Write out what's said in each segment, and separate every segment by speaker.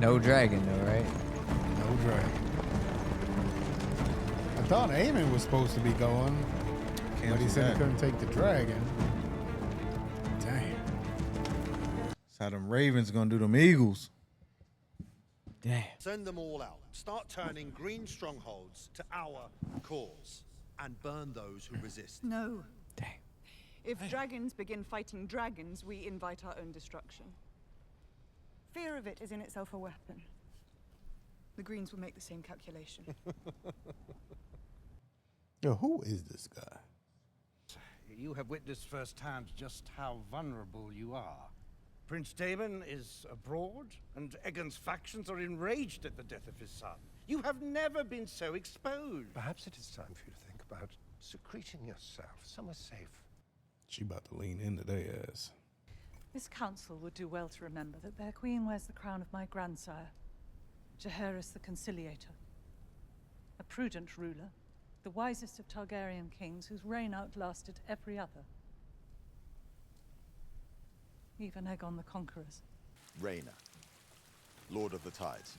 Speaker 1: No dragon though, right?
Speaker 2: No dragon. I thought Aemon was supposed to be going, but he said he couldn't take the dragon. Damn.
Speaker 3: That's how them Ravens gonna do them Eagles.
Speaker 1: Damn.
Speaker 4: Send them all out. Start turning green strongholds to our cause. And burn those who resist.
Speaker 5: No.
Speaker 1: Damn.
Speaker 5: If dragons begin fighting dragons, we invite our own destruction. Fear of it is in itself a weapon. The Greens will make the same calculation.
Speaker 2: Yo, who is this guy?
Speaker 6: You have witnessed firsthand just how vulnerable you are. Prince Daemon is abroad, and Aegon's factions are enraged at the death of his son. You have never been so exposed.
Speaker 7: Perhaps it is time for you to think about secreting yourself somewhere safe.
Speaker 2: She about to lean into their ass.
Speaker 8: This council would do well to remember that their queen wears the crown of my grandsire, Jaehaerys the Conciliator. A prudent ruler, the wisest of Targaryen kings whose reign outlasted every other. Even Aegon the Conqueror's.
Speaker 9: Rhaena, Lord of the Tides.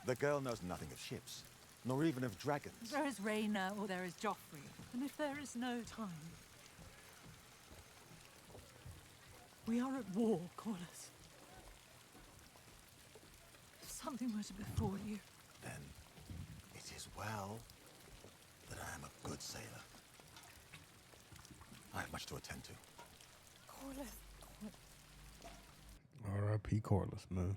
Speaker 9: The girl knows nothing of ships, nor even of dragons.
Speaker 8: There is Rhaena or there is Joffrey, and if there is no time... We are at war, Corlys. If something were to befall you...
Speaker 9: Then it is well that I am a good sailor. I have much to attend to.
Speaker 8: Corlys...
Speaker 2: R.I.P. Corlys, man.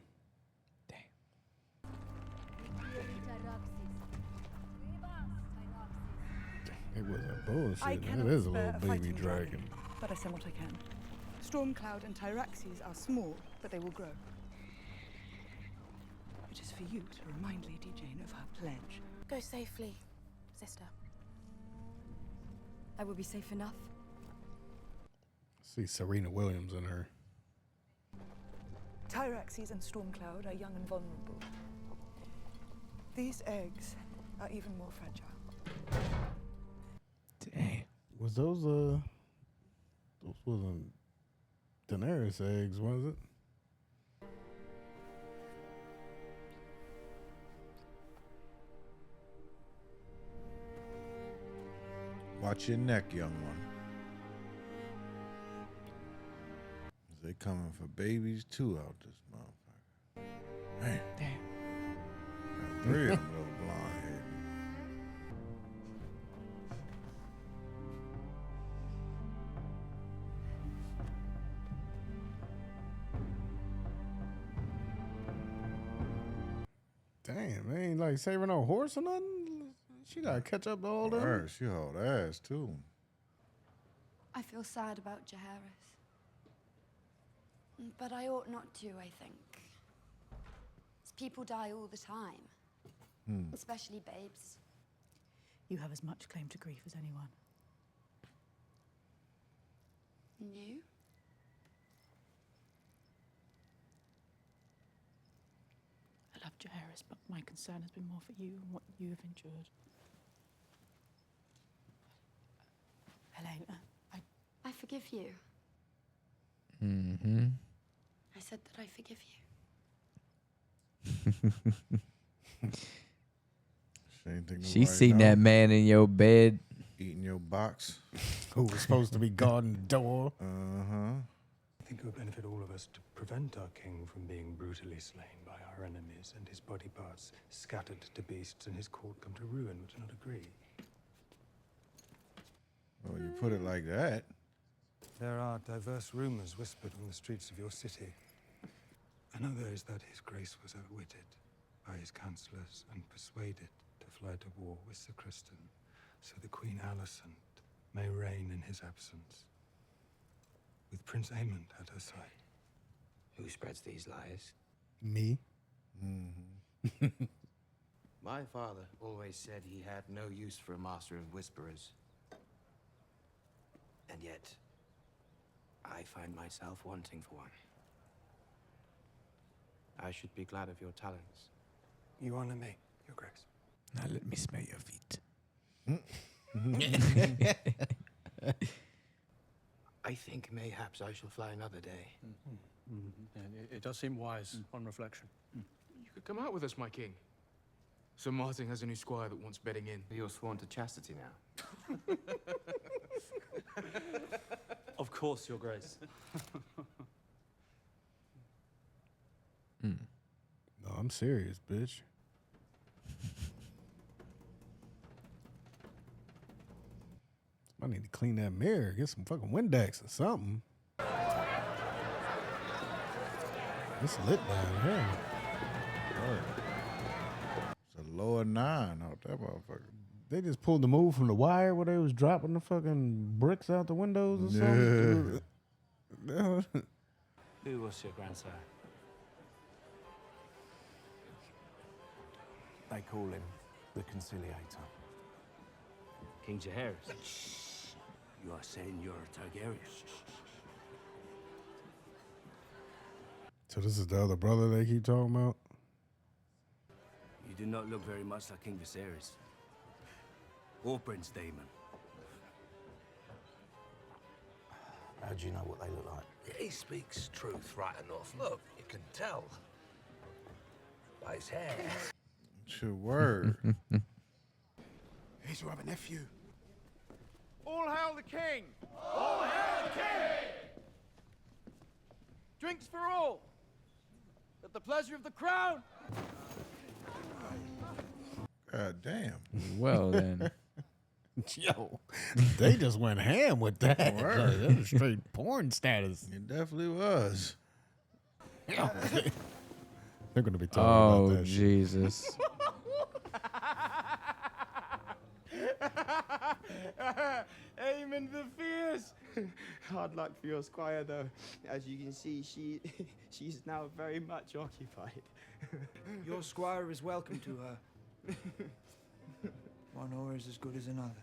Speaker 2: It was a bullshit. It is a little baby dragon.
Speaker 5: But I send what I can. Stormcloud and Tyraxes are small, but they will grow. It is for you to remind Lady Jane of her pledge.
Speaker 10: Go safely, sister. I will be safe enough.
Speaker 2: See Serena Williams in her.
Speaker 5: Tyraxes and Stormcloud are young and vulnerable. These eggs are even more fragile.
Speaker 1: Damn.
Speaker 2: Was those wasn't Daenerys eggs, was it?
Speaker 3: Watch your neck, young one. They coming for babies too out this motherfucker. Man.
Speaker 1: Damn.
Speaker 3: Got 3 of them little blonde heads.
Speaker 2: Damn, they ain't like saving no horse or nothing. She gotta catch up to all them.
Speaker 3: Her, she hauled ass too.
Speaker 10: I feel sad about Jaehaerys. But I ought not to, I think. People die all the time. Especially babes.
Speaker 8: You have as much claim to grief as anyone.
Speaker 10: And you?
Speaker 8: I love Jaehaerys, but my concern has been more for you and what you have endured. Helena,
Speaker 10: I forgive you.
Speaker 1: Mm-hmm.
Speaker 10: I said that I forgive you.
Speaker 1: She seen that man in your bed.
Speaker 3: Eating your box.
Speaker 2: Who was supposed to be guarding the door.
Speaker 3: Uh-huh.
Speaker 7: I think it would benefit all of us to prevent our king from being brutally slain by our enemies and his body parts scattered to beasts and his court come to ruin. Would you not agree?
Speaker 3: Well, you put it like that.
Speaker 7: There are diverse rumors whispered on the streets of your city. Another is that his grace was outwitted by his councillors and persuaded to fly to war with Sir Criston, so the Queen Alicent may reign in his absence, with Prince Aemond at her side.
Speaker 11: Who spreads these lies?
Speaker 2: Me.
Speaker 3: Mm-hmm.
Speaker 11: My father always said he had no use for a master of whisperers. And yet, I find myself wanting for one. I should be glad of your talents.
Speaker 7: You honor me, Your Grace.
Speaker 1: Now let me smell your feet.
Speaker 11: I I think mayhaps I shall fly another day.
Speaker 12: And it does seem wise on reflection. You could come out with us, my king. Sir Martin has a new squire that wants bedding in.
Speaker 11: You're sworn to chastity now.
Speaker 13: Of course, Your Grace.
Speaker 2: No, I'm serious, bitch. I need to clean that mirror. Get some fucking Windex or something. It's lit down here.
Speaker 3: It's a lower 9 out that motherfucker.
Speaker 2: They just pulled the move from the wire where they was dropping the fucking bricks out the windows or something.
Speaker 13: Who was your grandsire?
Speaker 14: They call him the Conciliator.
Speaker 13: King Jaehaerys. You are saying you're a Targaryen?
Speaker 2: So this is the other brother they keep talking about?
Speaker 13: You do not look very much like King Viserys. Or Prince Daemon.
Speaker 14: How do you know what they look like?
Speaker 15: He speaks truth right enough. Look, you can tell by his hair.
Speaker 3: It's your word.
Speaker 6: Here's your other nephew. All hail the king! All hail the king! Drinks for all! At the pleasure of the crown!
Speaker 3: God damn.
Speaker 1: Well then.
Speaker 2: Yo, they just went ham with that. That was straight porn status.
Speaker 3: It definitely was.
Speaker 2: They're going to be talking about that shit.
Speaker 1: Jesus.
Speaker 16: Aemon the Fierce! Hard luck for your squire, though. As you can see, she's now very much occupied.
Speaker 17: Your squire is welcome to her. One oar is as good as another.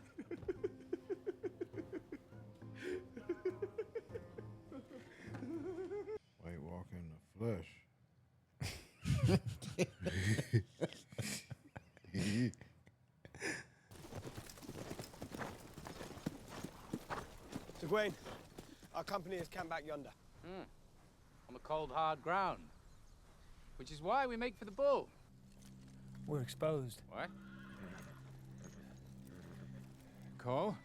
Speaker 3: White Walk in the flesh.
Speaker 16: Sir Gawain, our company is camped back yonder.
Speaker 18: On the cold, hard ground. Which is why we make for the bull.
Speaker 17: We're exposed.
Speaker 18: What? Cole?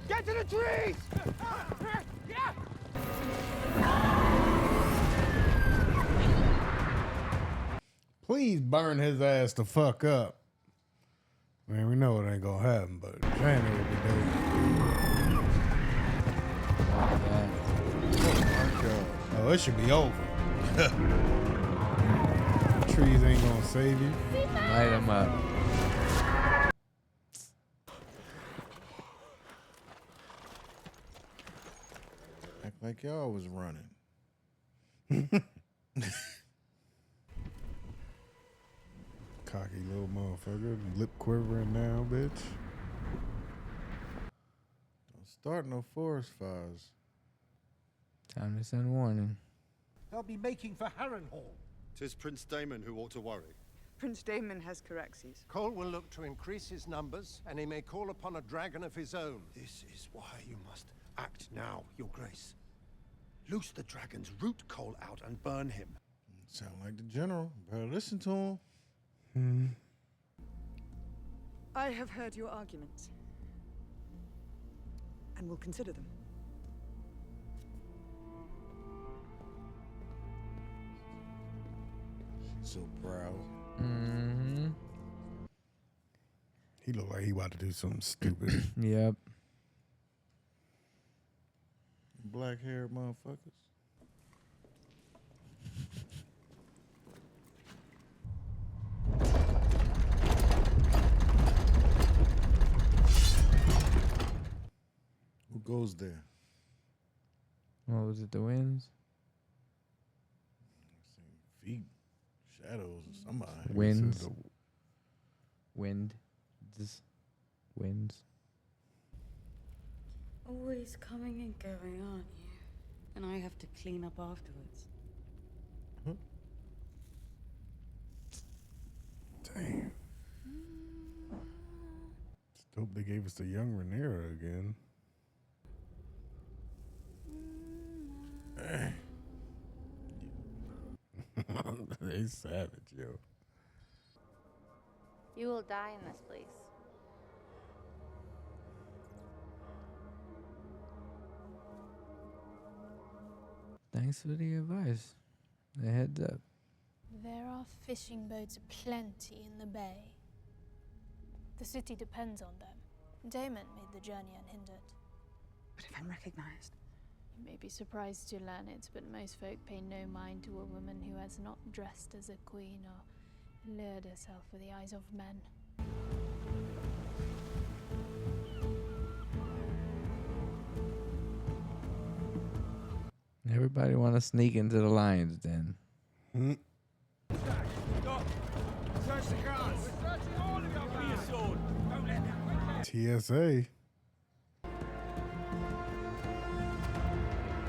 Speaker 16: Get to the trees!
Speaker 2: Please burn his ass the fuck up. Man, we know it ain't gonna happen, but Jamie would be dope. Oh, it should be over. Trees ain't gonna save you.
Speaker 1: Light him up.
Speaker 3: Act like y'all was running.
Speaker 2: Cocky little motherfucker. Lip quivering now, bitch.
Speaker 3: Don't start no forest fires.
Speaker 1: Time to send warning.
Speaker 6: They'll be making for Harrenhal.
Speaker 4: 'Tis Prince Daemon who ought to worry.
Speaker 5: Prince Daemon has Caraxes.
Speaker 6: Cole will look to increase his numbers, and he may call upon a dragon of his own.
Speaker 4: This is why you must act now, Your Grace. Loose the dragons, root Cole out, and burn him.
Speaker 3: Sound like the general. Better listen to him.
Speaker 5: I have heard your arguments, and will consider them.
Speaker 3: So proud.
Speaker 1: Mm-hmm.
Speaker 2: He look like he about to do something stupid.
Speaker 1: Yep.
Speaker 3: Black-haired motherfuckers. Who goes there?
Speaker 1: What was it? The winds?
Speaker 3: Feet, shadows, or somebody.
Speaker 1: Winds. Wind. Winds.
Speaker 19: Always coming and going, aren't you? And I have to clean up afterwards.
Speaker 2: Damn. It's dope they gave us the young Rhaenyra again. He's savage, yo.
Speaker 20: You will die in this place.
Speaker 1: Thanks for the advice. The heads up.
Speaker 21: There are fishing boats aplenty in the bay. The city depends on them. Damon made the journey unhindered.
Speaker 5: But if I'm recognized?
Speaker 21: You may be surprised to learn it, but most folk pay no mind to a woman who has not dressed as a queen or lured herself with the eyes of men.
Speaker 1: Everybody want to sneak into the lion's den.
Speaker 15: Stop! Search the cars! We're searching all of you! Give me your sword! Don't let them...
Speaker 2: TSA.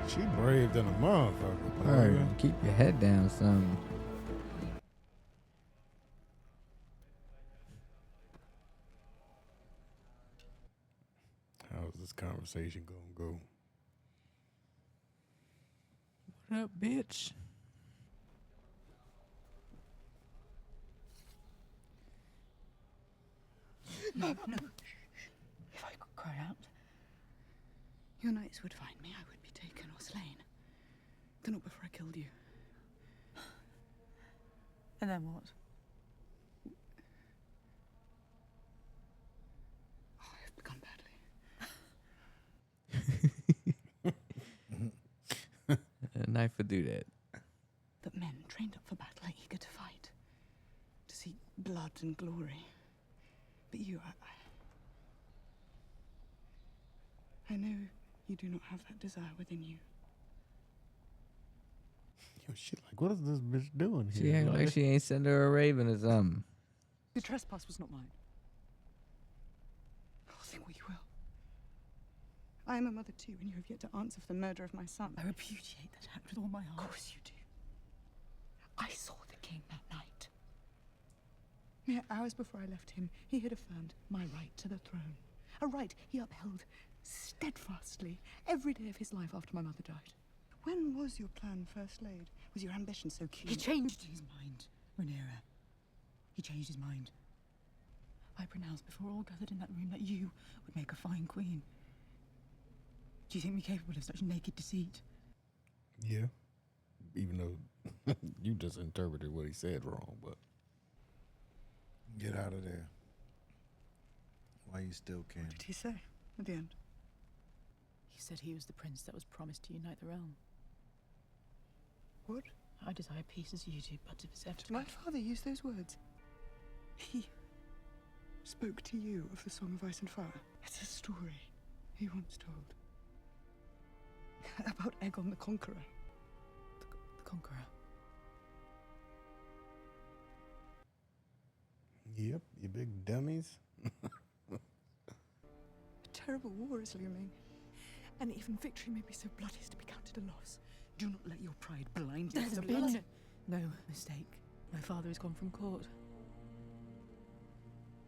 Speaker 2: She brave than a motherfucker.
Speaker 1: Alright, keep your head down, son.
Speaker 2: How's this conversation gonna go?
Speaker 1: What up, bitch?
Speaker 5: No. If I could cry out, your knights would find me. I would be taken or slain. Though not before I killed you. And then what? Oh, I have begun badly.
Speaker 1: A knife would do that.
Speaker 5: But men trained up for battle are eager to fight, to seek blood and glory. But you, I know you do not have that desire within you.
Speaker 2: Yo, shit, like, what is this bitch doing here?
Speaker 1: She act like she ain't send her a raven or something.
Speaker 5: The trespass was not mine. Oh, think what you will. I am a mother too, and you have yet to answer for the murder of my son. I repudiate that act with all my heart. Of course you do. I saw the king that night. Mere hours before I left him, he had affirmed my right to the throne. A right he upheld steadfastly every day of his life after my mother died. When was your plan first laid? Was your ambition so keen? He changed his mind, Rhaenyra. He changed his mind. I pronounced before all gathered in that room that you would make a fine queen. Do you think me capable of such naked deceit?
Speaker 2: Yeah. Even though you just interpreted what he said wrong, but.
Speaker 3: Get out of there. Why you still can?
Speaker 5: What did he say at the end?
Speaker 22: He said he was the prince that was promised to unite the realm.
Speaker 5: What?
Speaker 22: I desire peace as you do, but to preserve...
Speaker 5: Did my father use those words? He spoke to you of the Song of Ice and Fire. It's a story he once told. About Aegon the Conqueror.
Speaker 22: The Conqueror.
Speaker 2: Yep, you big dummies.
Speaker 5: A terrible war is looming. And even victory may be so bloody as to be counted a loss. Do not let your pride blind you.
Speaker 22: There's been no mistake. My father is gone from court.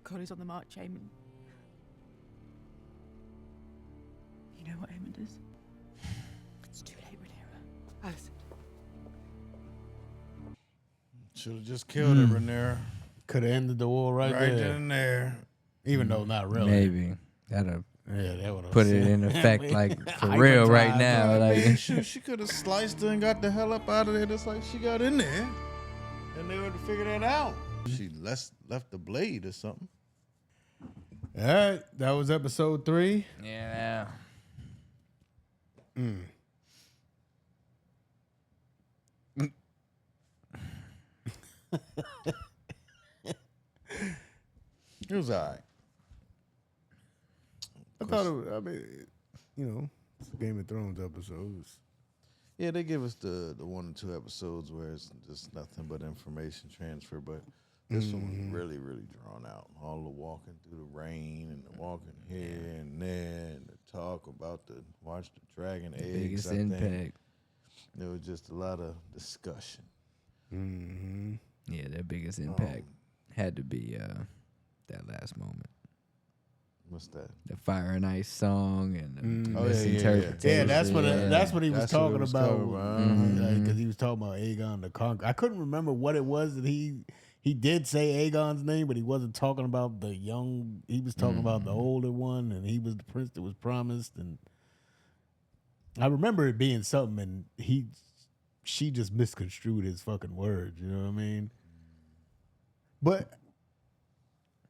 Speaker 22: God is on the march, Aemon. You know what Aemon is? It's too late, Rhaenyra.
Speaker 5: Alice.
Speaker 3: Should have just killed her, Rhaenyra.
Speaker 2: Could have ended the war right
Speaker 3: Right
Speaker 2: there.
Speaker 3: then and there.
Speaker 2: Even though not really.
Speaker 1: Maybe. Gotta
Speaker 2: that would
Speaker 1: put it in effect, like, for real right now. Like,
Speaker 3: She could have sliced her and got the hell up out of there just like she got in there. And they would have figured that out. She left the blade or something.
Speaker 2: All right, that was episode 3.
Speaker 1: yeah.
Speaker 3: It was all right.
Speaker 2: I thought it was, I mean, you know, it's a Game of Thrones episodes.
Speaker 3: Yeah, they give us the 1 or 2 episodes where it's just nothing but information transfer, but this one was really, really drawn out. All the walking through the rain and the walking here and there and the talk about the watch the dragon eggs.
Speaker 1: Biggest
Speaker 3: I think.
Speaker 1: impact.
Speaker 3: There was just a lot of discussion.
Speaker 1: Yeah, their biggest impact had to be that last moment.
Speaker 3: What's that?
Speaker 1: The Fire and Ice song and the
Speaker 3: Oh, yeah,
Speaker 1: misinterpretation.
Speaker 2: Yeah, that's what he was talking about.
Speaker 1: Mhm.
Speaker 2: Because he was talking about Aegon the Conqueror. I couldn't remember what it was that he did say Aegon's name, but he wasn't talking about the young. He was talking about the older one, and he was the prince that was promised. And I remember it being something, and she just misconstrued his fucking words. You know what I mean? But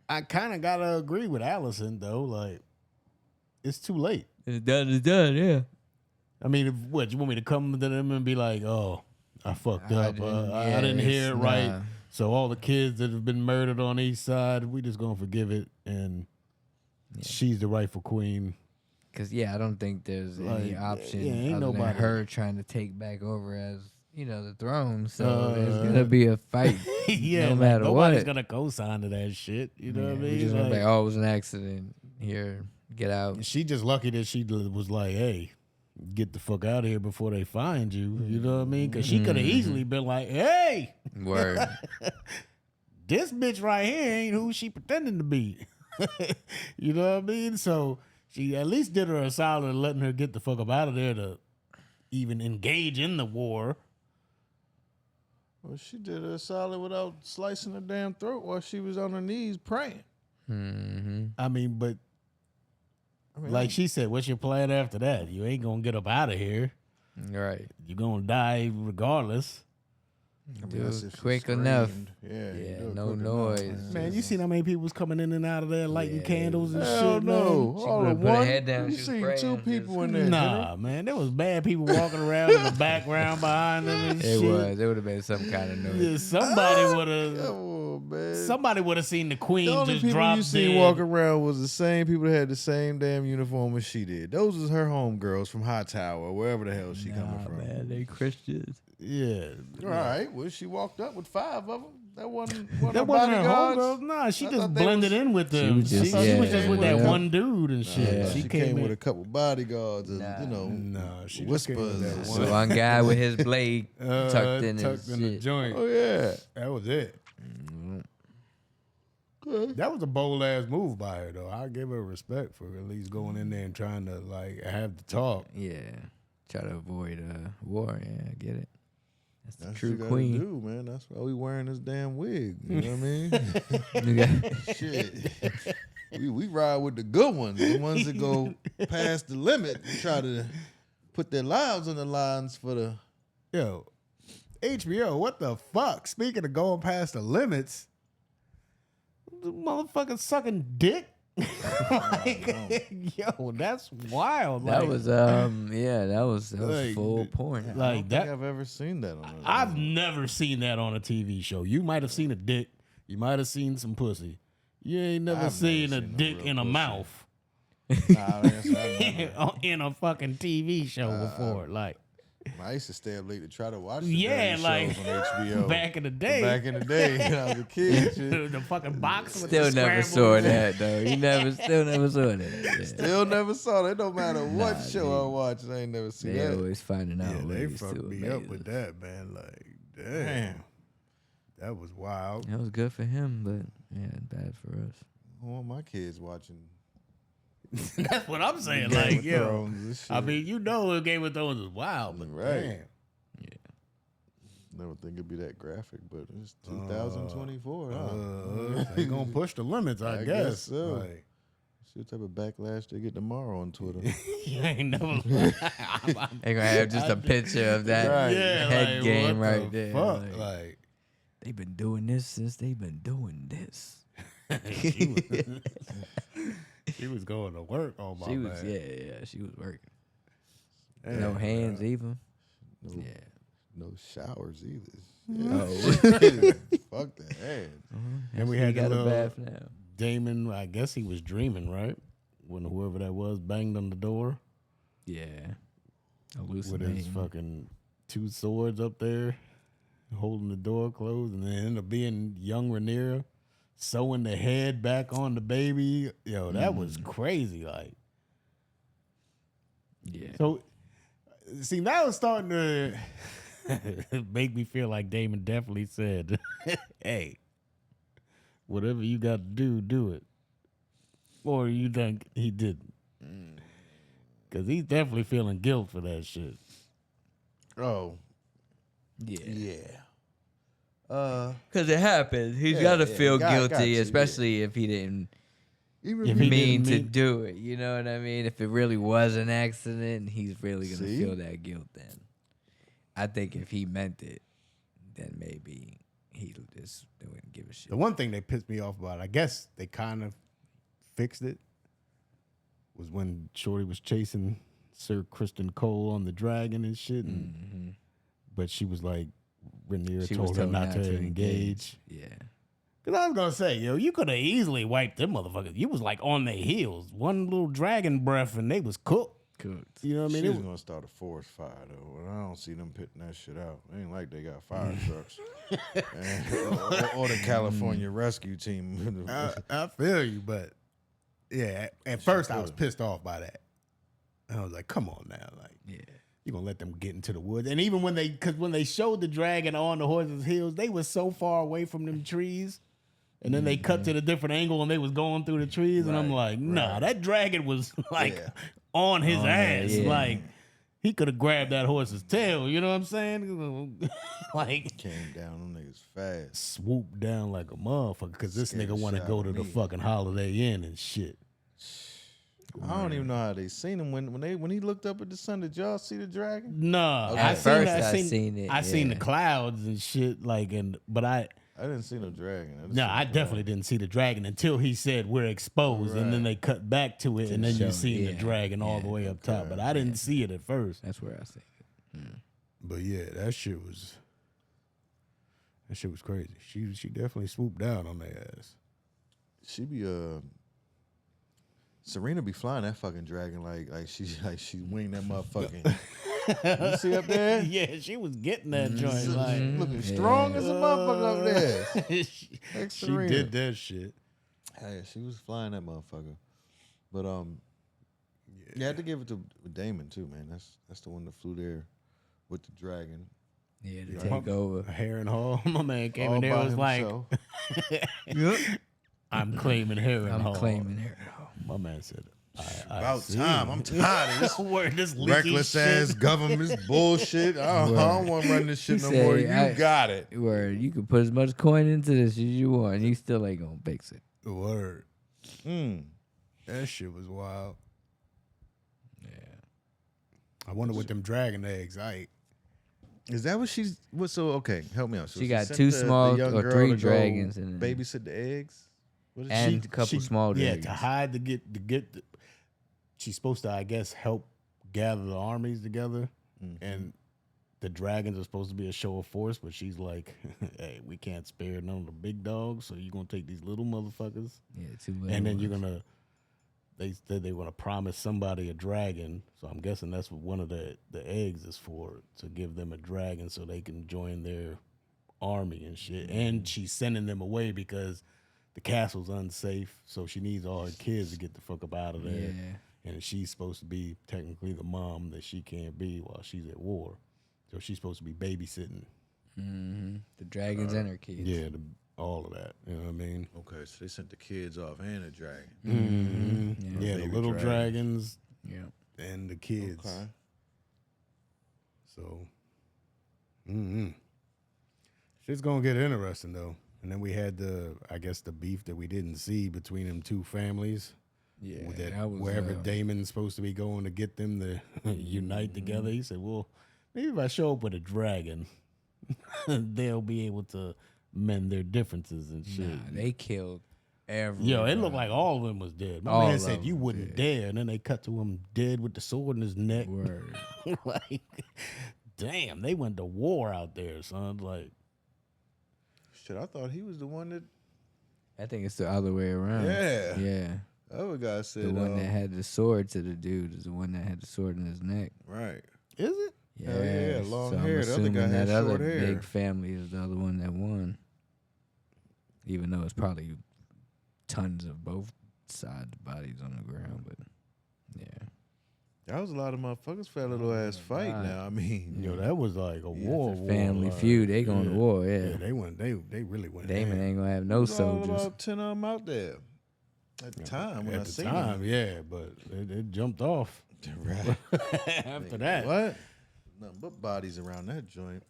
Speaker 2: I kind of gotta agree with Allison though. Like, it's too late.
Speaker 1: It's done. Yeah.
Speaker 2: I mean, what you want me to come to them and be like, "Oh, I fucked up. I didn't
Speaker 1: it's
Speaker 2: hear it right."
Speaker 1: not.
Speaker 2: So all the kids that have been murdered on each side, we just gonna forgive it, and she's the rightful queen.
Speaker 1: Because, I don't think there's any option
Speaker 2: ain't
Speaker 1: other
Speaker 2: nobody.
Speaker 1: than her trying to take back over as, the throne. So there's going to be a fight no matter
Speaker 2: nobody's
Speaker 1: what.
Speaker 2: gonna co-sign to that shit. You know what I mean?
Speaker 1: We're just going to be
Speaker 2: Like,
Speaker 1: like, oh, it was an accident. Here, get out.
Speaker 2: she just lucky that she was like, "Hey, get the fuck out of here before they find you." You know what I mean? Because she could have easily been like, "Hey,
Speaker 1: Word.
Speaker 2: this bitch right here ain't who she pretending to be." You know what I mean? So she at least did her a solid of letting her get the fuck up out of there to even engage in the war.
Speaker 3: Well, she did her solid without slicing her damn throat while she was on her knees praying.
Speaker 1: Mm-hmm.
Speaker 2: I mean, but like she said, what's your plan after that? You ain't gonna get up out of here.
Speaker 1: Right.
Speaker 2: You're gonna die regardless.
Speaker 1: Do it quick enough.
Speaker 3: Yeah,
Speaker 1: no noise.
Speaker 2: Man, you seen how many people was coming in and out of there lighting candles and
Speaker 3: Hell
Speaker 2: shit?
Speaker 3: no.
Speaker 2: Man?
Speaker 1: She
Speaker 3: All
Speaker 1: could've
Speaker 3: in
Speaker 1: put her
Speaker 3: one.
Speaker 1: head down,
Speaker 3: You
Speaker 1: she was
Speaker 3: seen
Speaker 1: praying,
Speaker 3: two people in there.
Speaker 2: Nah, man, there was bad people walking around in the background behind them and
Speaker 1: It
Speaker 2: shit.
Speaker 1: was. It would have been some kind of noise.
Speaker 2: Yeah, somebody would have.
Speaker 3: Come on, man.
Speaker 2: Somebody would have seen the queen
Speaker 3: The only
Speaker 2: just
Speaker 3: people
Speaker 2: drop
Speaker 3: you seen
Speaker 2: dead.
Speaker 3: walk around was the same people that had the same damn uniform as she did. Those was her homegirls from Hightower, wherever the hell she coming from.
Speaker 1: Man, they Christians.
Speaker 2: Yeah.
Speaker 3: All right. Well, she walked up with 5 of them. That wasn't
Speaker 2: That wasn't her homegirls. Nah, she just blended in with them.
Speaker 1: was just-
Speaker 2: she was just with that
Speaker 1: yeah.
Speaker 2: one dude and shit.
Speaker 1: Yeah.
Speaker 3: She came with a couple bodyguards and,
Speaker 2: she
Speaker 3: whispers.
Speaker 2: that
Speaker 1: So one guy with his blade tucked in his
Speaker 2: the
Speaker 1: shit.
Speaker 2: joint.
Speaker 3: Oh, yeah.
Speaker 2: That was it. That was a bold ass move by her, though. I give her respect for at least going in there and trying to like have the talk.
Speaker 1: Yeah. Try to avoid war. Yeah, I get it. That's the
Speaker 3: That's
Speaker 1: true
Speaker 3: what you
Speaker 1: queen.
Speaker 3: gotta do, man. That's why we wearing this damn wig. You know what I mean? Shit. We ride with the good ones, the ones that go past the limit and try to put their lives on the lines for the.
Speaker 2: Yo, HBO, what the fuck? Speaking of going past the limits, the motherfucker sucking dick. Like, yo, that's wild.
Speaker 1: That
Speaker 2: Like,
Speaker 1: was that was
Speaker 2: like,
Speaker 1: full porn.
Speaker 3: I don't
Speaker 2: like
Speaker 3: think
Speaker 2: that.
Speaker 3: I've ever seen that on a
Speaker 2: I've never seen that on a TV show. You might have seen a dick. You might have seen some pussy. You ain't never seen a dick in a mouth.
Speaker 3: Nah, I've never.
Speaker 2: In a fucking TV show before. Like,
Speaker 3: I used to stay up late to try to watch the
Speaker 2: yeah,
Speaker 3: dirty
Speaker 2: like
Speaker 3: shows on HBO.
Speaker 2: back in the day.
Speaker 3: Back in the day, when I was a kid. Shit.
Speaker 2: The fucking box with
Speaker 1: Still
Speaker 2: the
Speaker 1: never
Speaker 2: scrambled-
Speaker 1: saw that though. You still never saw that. Yeah.
Speaker 3: Still never saw that. No matter what
Speaker 1: Nah,
Speaker 3: show I watch, I ain't never seen
Speaker 1: They
Speaker 3: that.
Speaker 1: always finding out.
Speaker 2: Yeah, they
Speaker 1: ways
Speaker 2: fucked
Speaker 1: to
Speaker 2: me
Speaker 1: amaze
Speaker 2: up with
Speaker 1: us.
Speaker 2: that, man. Like, damn. That was wild.
Speaker 1: That was good for him, but yeah, bad for us.
Speaker 3: I want my kids watching.
Speaker 2: That's what I'm saying.
Speaker 3: Game
Speaker 2: Like,
Speaker 3: of
Speaker 2: yo,
Speaker 3: Thrones and shit.
Speaker 2: I mean, you know, Game of Thrones is wild, but
Speaker 3: Right.
Speaker 2: damn.
Speaker 3: Never think it'd be that graphic, but it's 2024.
Speaker 2: They gonna push the limits, I guess.
Speaker 3: so.
Speaker 2: Like,
Speaker 3: See what type of backlash they get tomorrow on Twitter.
Speaker 2: you ain't never.
Speaker 1: They gonna have just a picture of that head
Speaker 2: like,
Speaker 1: game
Speaker 2: what
Speaker 1: right
Speaker 2: the
Speaker 1: there.
Speaker 2: Fuck? Like,
Speaker 1: they've been doing this since they've been doing this.
Speaker 2: she was going to work on my
Speaker 1: She was,
Speaker 2: man.
Speaker 1: she was working.
Speaker 2: Damn,
Speaker 1: No hands even.
Speaker 3: No,
Speaker 1: Yeah.
Speaker 3: no showers either.
Speaker 1: Oh.
Speaker 3: Fuck that. Hey.
Speaker 2: And we
Speaker 1: He
Speaker 2: had the
Speaker 1: got a
Speaker 2: little
Speaker 1: bath now.
Speaker 2: Damon. I guess he was dreaming, right? When whoever that was banged on the door
Speaker 1: Yeah.
Speaker 2: with his
Speaker 1: Hallucinating.
Speaker 2: fucking 2 swords up there, holding the door closed, and then ended up being young Rhaenyra sewing the head back on the baby. Yo, that was crazy. Like,
Speaker 1: Yeah.
Speaker 2: so see, now it's starting to make me feel like Damon definitely said, "Hey, whatever you got to do, do it." Or you think he didn't? Because he's definitely feeling guilt for that shit.
Speaker 3: Oh.
Speaker 1: Yeah. Because it happened. He's got to feel guilty, especially if he didn't mean to do it. You know what I mean? If it really was an accident, he's really going to feel that guilt then. I think if he meant it, then maybe he just wouldn't give a shit.
Speaker 2: The one thing that pissed me off about it, I guess they kind of fixed it, was when Shorty was chasing Sir Kristen Cole on the dragon and shit. And, but she was like, Rhaenyra told her not to engage.
Speaker 1: Yeah.
Speaker 2: Because I was going to say, yo, you could have easily wiped them motherfuckers. You was like on their heels. One little dragon breath and they was cooked. You know what I mean?
Speaker 3: She was going to start a forest fire, though. And I don't see them putting that shit out. It ain't like they got fire trucks. or the California rescue team.
Speaker 2: I feel you, but yeah, at first I was pissed off by that. I was like, come on now. Like, you going to let them get into the woods. And even when they showed the dragon on the horse's heels, they was so far away from them trees. And then they cut to the different angle and they was going through the trees. And I'm like, nah, that dragon was like on his ass.
Speaker 3: yeah.
Speaker 2: Like, he could have grabbed that horse's tail. You know what I'm saying? Like,
Speaker 3: came down, them niggas fast.
Speaker 2: Swooped down like a motherfucker because this
Speaker 3: Scared
Speaker 2: nigga want to
Speaker 3: the
Speaker 2: go
Speaker 3: shit
Speaker 2: to
Speaker 3: out
Speaker 2: the
Speaker 3: of me.
Speaker 2: fucking Holiday Inn and shit.
Speaker 3: I don't even know how they seen him when he looked up at the sun. Did y'all see the dragon?
Speaker 2: Nah,
Speaker 3: Okay.
Speaker 2: I seen
Speaker 1: it.
Speaker 2: I seen the clouds and shit. Like, but I
Speaker 3: didn't see no dragon.
Speaker 2: I definitely didn't see the dragon until he said we're exposed, and then they cut back to it, and then you seen the dragon all the way up top. But I didn't see it at first.
Speaker 1: That's where I see it.
Speaker 2: But yeah, that shit was crazy. She definitely swooped down on their ass.
Speaker 3: She be Serena be flying that fucking dragon like she winged that motherfucking. You see up there?
Speaker 2: Yeah, she was getting that joint. Like,
Speaker 3: looking strong as a motherfucker up there.
Speaker 2: she did that shit.
Speaker 3: Hey, she was flying that motherfucker. But you had to give it to Damon too, man. That's the one that flew there with the dragon.
Speaker 1: Yeah, to take over.
Speaker 2: Harren Hall. My man came
Speaker 3: All
Speaker 2: in there
Speaker 3: by
Speaker 2: and was
Speaker 3: himself.
Speaker 2: like, I'm claiming Harren Hall.
Speaker 1: I'm claiming Harren Hall.
Speaker 2: My man said,
Speaker 3: About time. I'm tired of this
Speaker 2: word, this leaky
Speaker 3: reckless
Speaker 2: shit.
Speaker 3: ass government, this bullshit. I don't want to run this shit no more. You got it.
Speaker 1: Word. You can put as much coin into this as you want, and you still ain't gonna fix it.
Speaker 2: Word. That shit was wild.
Speaker 1: Yeah.
Speaker 2: I wonder what them dragon eggs.
Speaker 3: Is that what she's? What? So okay, help me out. So
Speaker 1: She got
Speaker 3: sent
Speaker 1: 2
Speaker 3: the
Speaker 1: small
Speaker 3: young
Speaker 1: or
Speaker 3: girl
Speaker 1: 3
Speaker 3: to go
Speaker 1: dragons in it.
Speaker 3: babysit the eggs. What is
Speaker 1: And a couple small dragons.
Speaker 2: Yeah, to hide to get. She's supposed to, I guess, help gather the armies together, and the dragons are supposed to be a show of force. But she's like, "Hey, we can't spare none of the big dogs, so you're gonna take these little motherfuckers."
Speaker 1: Yeah, 2 little
Speaker 2: and then
Speaker 1: ones.
Speaker 2: you're gonna. They said they were gonna promise somebody a dragon, so I'm guessing that's what one of the eggs is for, to give them a dragon so they can join their army and shit. And she's sending them away because the castle's unsafe, so she needs all her kids to get the fuck up out of there.
Speaker 1: Yeah.
Speaker 2: And she's supposed to be technically the mom that she can't be while she's at war, so she's supposed to be babysitting.
Speaker 1: The dragons and her kids.
Speaker 2: Yeah, all of that. You know what I mean?
Speaker 3: Okay, so they sent the kids off and the dragon.
Speaker 2: Yeah, the
Speaker 3: Baby
Speaker 2: little dragons.
Speaker 1: Yeah,
Speaker 2: and the kids.
Speaker 3: Okay.
Speaker 2: So, shit's gonna get interesting though. And then we had I guess the beef that we didn't see between them 2 families.
Speaker 1: Yeah,
Speaker 2: that
Speaker 1: was,
Speaker 2: wherever Damon's supposed to be going to get them to unite together. He said, "Well, maybe if I show up with a dragon, they'll be able to mend their differences and shit."
Speaker 1: Nah, they killed everyone.
Speaker 2: Yo, it looked like all of them was dead. My
Speaker 1: All
Speaker 2: man
Speaker 1: of
Speaker 2: said
Speaker 1: them
Speaker 2: you wouldn't dare, and then they cut to him dead with the sword in his neck.
Speaker 1: Word.
Speaker 2: Like, damn, they went to war out there, son. Like,
Speaker 3: shit, I thought he was the one that.
Speaker 1: I think it's the other way around.
Speaker 3: Yeah.
Speaker 1: Yeah.
Speaker 3: The other guy said
Speaker 1: the one that had the sword to the dude is the one that had the sword in his neck.
Speaker 3: Right.
Speaker 2: Is it?
Speaker 1: Yeah,
Speaker 3: Hell yeah, long
Speaker 1: so
Speaker 3: hair.
Speaker 1: I'm
Speaker 3: The other guy
Speaker 1: assuming
Speaker 3: had
Speaker 1: that other
Speaker 3: short hair.
Speaker 1: big family is the other one that won. Even though it's probably tons of both sides' bodies on the ground, but yeah.
Speaker 3: That was a lot of motherfuckers for that little ass fight. Now, I mean,
Speaker 2: yo, that was like a war.
Speaker 1: Family feud. They going to war. Yeah.
Speaker 2: They went. They really went.
Speaker 1: Damon ain't gonna have no
Speaker 3: There's all
Speaker 1: soldiers.
Speaker 3: about 10 of them out there. At the time, when
Speaker 2: at
Speaker 3: I
Speaker 2: the
Speaker 3: seen
Speaker 2: time,
Speaker 3: him.
Speaker 2: yeah, but it jumped off.
Speaker 3: Right.
Speaker 2: After that.
Speaker 3: What? Nothing but bodies around that joint.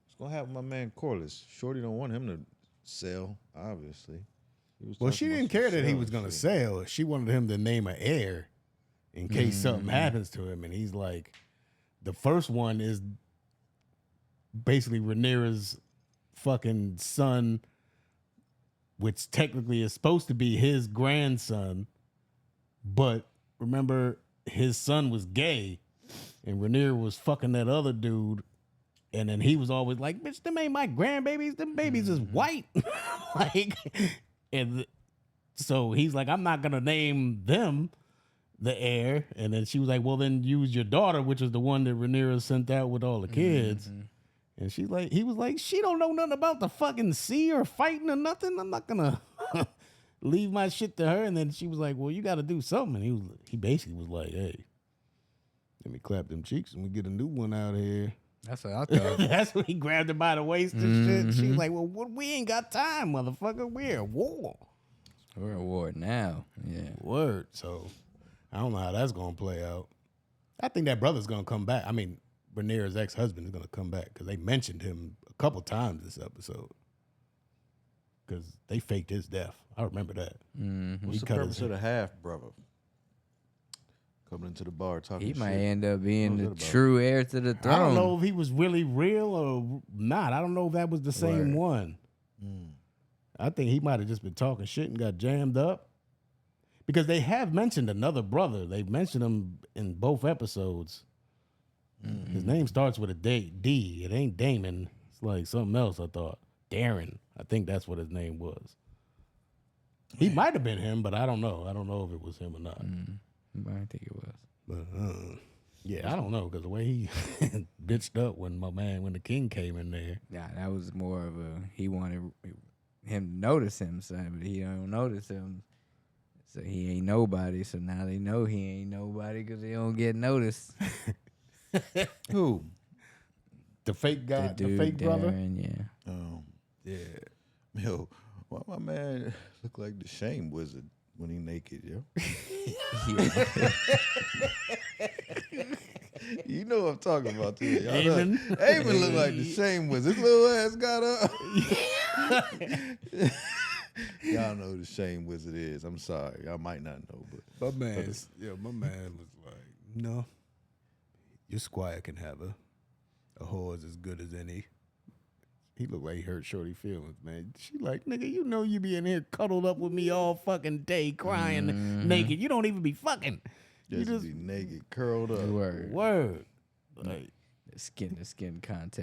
Speaker 3: What's going to happen with my man Corliss? Shorty don't want him to sell, obviously.
Speaker 2: Well, she didn't care that he was going to sell. She wanted him to name an heir in case something happens to him. And he's like, the first one is basically Rhaenyra's fucking son, which technically is supposed to be his grandson. But remember, his son was gay and Rhaenyra was fucking that other dude. And then he was always like, bitch, them ain't my grandbabies. Them babies is white. Like, and so he's like, I'm not going to name them the heir. And then she was like, well, then use your daughter, which is the one that Rhaenyra sent out with all the kids. And she's like, he was like, she don't know nothing about the fucking sea or fighting or nothing. I'm not going to leave my shit to her. And then she was like, well, you got to do something. And he basically was like, hey, let me clap them cheeks and we get a new one out here.
Speaker 1: That's what I thought.
Speaker 2: That's when he grabbed her by the waist and shit. She was like, well, we ain't got time, motherfucker. We're at war.
Speaker 1: We're at war now. Yeah.
Speaker 2: Word. So I don't know how that's going to play out. I think that brother's going to come back. I mean, Rhaenyra's ex-husband is going to come back because they mentioned him a couple times this episode. Because they faked his death. I remember that.
Speaker 3: What's the purpose of the half-brother? Coming into the bar talking
Speaker 1: He
Speaker 3: shit.
Speaker 1: might end up being the true heir to the throne.
Speaker 2: I don't know if he was really real or not. I don't know if that was the same one. I think he might have just been talking shit and got jammed up. Because they have mentioned another brother. They've mentioned him in both episodes. His name starts with a D. It ain't Damon. It's like something else, I thought. Darren. I think that's what his name was. He might have been him, but I don't know. I don't know if it was him or not.
Speaker 1: I think it was.
Speaker 2: But yeah, I don't know because the way he bitched up when the king came in there.
Speaker 1: Yeah, that was more of a he wanted him to notice him, son, but he don't notice him, so he ain't nobody. So now they know he ain't nobody because he don't get noticed.
Speaker 2: Who? The fake guy, the fake brother.
Speaker 1: Yeah.
Speaker 2: Yeah.
Speaker 3: Yo, why my man look like the Shame Wizard when he naked, yo? You know what I'm talking about, too.
Speaker 2: Aemon
Speaker 3: Look like the Shame Wizard. His little ass got up. Y'all know who the Shame Wizard is. I'm sorry. Y'all might not know, but
Speaker 2: my man was like, no, your squire can have a horse as good as any. He looked like he hurt Shorty feelings, man. She like, nigga, you know you be in here cuddled up with me all fucking day crying naked. You don't even be fucking.
Speaker 3: You just be naked, curled up.
Speaker 2: Word. Like,
Speaker 1: the skin to skin contact.